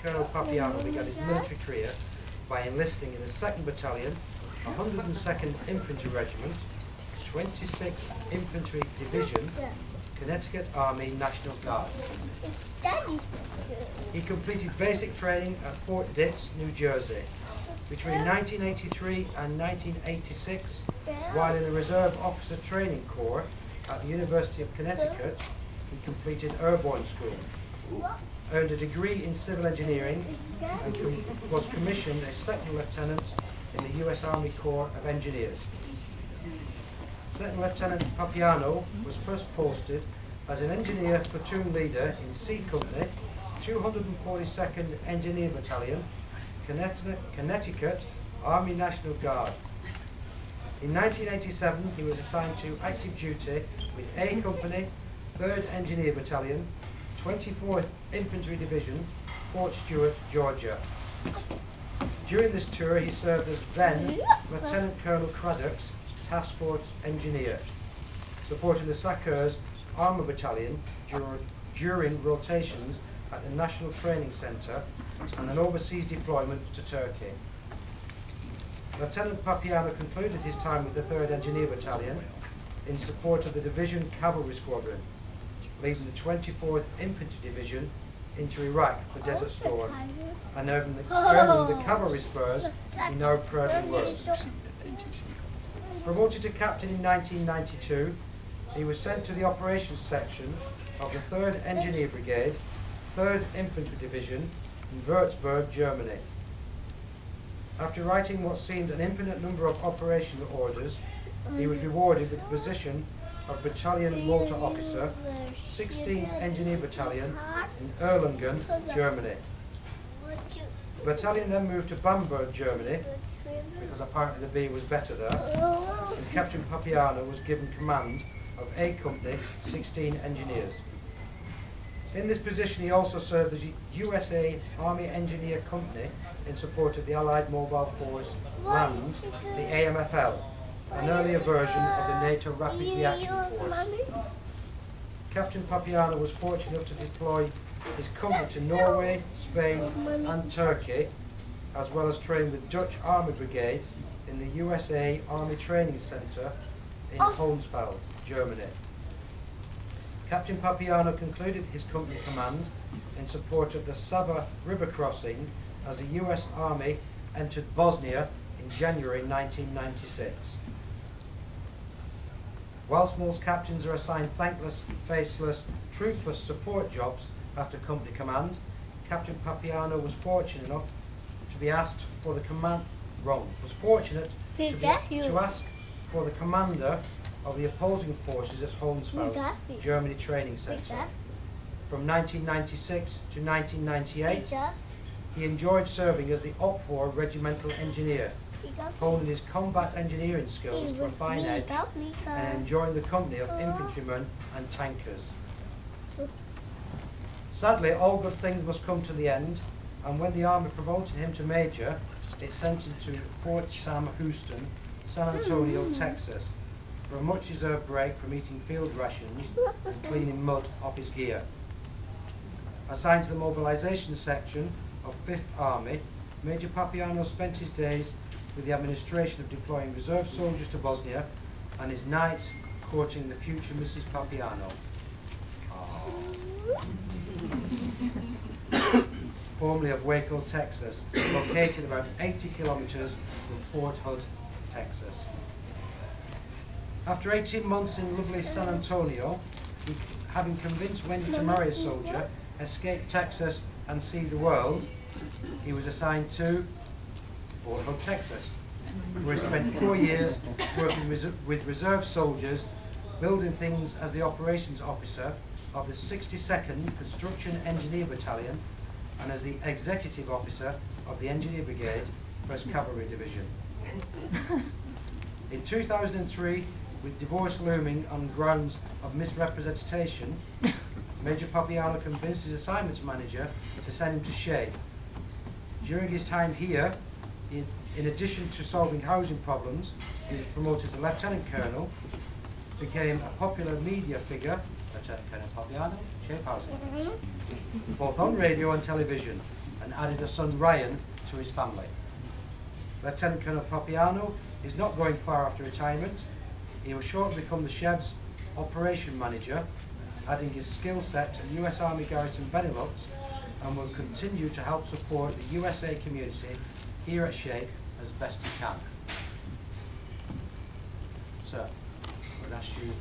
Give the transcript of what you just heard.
Colonel Papaioannou began his military career by enlisting in the 2nd Battalion, 102nd Infantry Regiment, 26th Infantry Division, Connecticut Army National Guard. He completed basic training at Fort Dix, New Jersey. Between 1983 and 1986, while in the Reserve Officer Training Corps at the University of Connecticut, he completed Airborne School, earned a degree in civil engineering, and was commissioned a second lieutenant in the U.S. Army Corps of Engineers. Second Lieutenant Papaioannou was first posted as an engineer platoon leader in C Company, 242nd Engineer Battalion, Connecticut Army National Guard. In 1987, he was assigned to active duty with A Company, 3rd Engineer Battalion, 24th Infantry Division, Fort Stewart, Georgia. During this tour, he served as then Lieutenant Colonel Craddock's Task Force Engineer, supporting the Sakkers Armour Battalion during rotations at the National Training Centre and an overseas deployment to Turkey. Lieutenant Papaioannou concluded his time with the 3rd Engineer Battalion in support of the Division Cavalry Squadron, leading the 24th Infantry Division into Iraq for Desert Storm and earning the cavalry spurs he now proudly wears. Promoted to captain in 1992, he was sent to the operations section of the 3rd Engineer Brigade, 3rd Infantry Division in Würzburg, Germany. After writing what seemed an infinite number of operational orders, he was rewarded with the position of Battalion Motor Officer, 16th Engineer Battalion in Erlangen, Germany. The battalion then moved to Bamberg, Germany, because apparently the B was better there, and Captain Papaioannou was given command of A Company, 16 engineers. In this position he also served as USA Army Engineer Company in support of the Allied Mobile Force Land, the AMFL, an earlier version of the NATO Rapid Reaction Force. Captain Papaioannou was fortunate enough to deploy his company to Norway, Spain and Turkey, as well as train with Dutch Armoured Brigade in the USA Army Training Centre in Holmesfeld, Germany. Captain Papaioannou concluded his company command in support of the Sava River crossing as the US Army entered Bosnia in January 1996. Whilst most captains are assigned thankless, faceless, troopless support jobs after company command, Captain Papaioannou was fortunate enough to be asked for the to ask for the commander of the opposing forces at Holmesfeld, Germany Training Centre. From 1996 to 1998, he enjoyed serving as the Op 4 Regimental Engineer, honing his combat engineering skills to a fine edge and enjoying the company of infantrymen and tankers. Sadly, all good things must come to the end, and when the Army promoted him to Major, it sent him to Fort Sam Houston, San Antonio, Texas, for a much-deserved break from eating field rations and cleaning mud off his gear. Assigned to the mobilization section of 5th Army, Major Papaioannou spent his days with the administration of deploying reserve soldiers to Bosnia and his nights courting the future Mrs. Papaioannou. Formerly of Waco, Texas, located about 80 kilometers from Fort Hood, Texas. After 18 months in lovely San Antonio, he, having convinced Wendy to marry a soldier, escape Texas and see the world, he was assigned to Fort Hood, Texas, where he spent 4 years working with reserve soldiers, building things as the operations officer of the 62nd Construction Engineer Battalion and as the executive officer of the Engineer Brigade, 1st Cavalry Division. In 2003, with divorce looming on grounds of misrepresentation, Major Papaioannou convinced his assignments manager to send him to Shea. During his time here, in addition to solving housing problems, he was promoted to Lieutenant Colonel, became a popular media figure, Lieutenant Colonel Papaioannou, Shape Housing, both on radio and television, and added a son, Ryan, to his family. Lieutenant Colonel Papaioannou is not going far after retirement. He will shortly become the Chev's operation manager, adding his skill set to the US Army Garrison Benelux, and will continue to help support the USA community here at SHAPE as best he can. Sir, I would ask you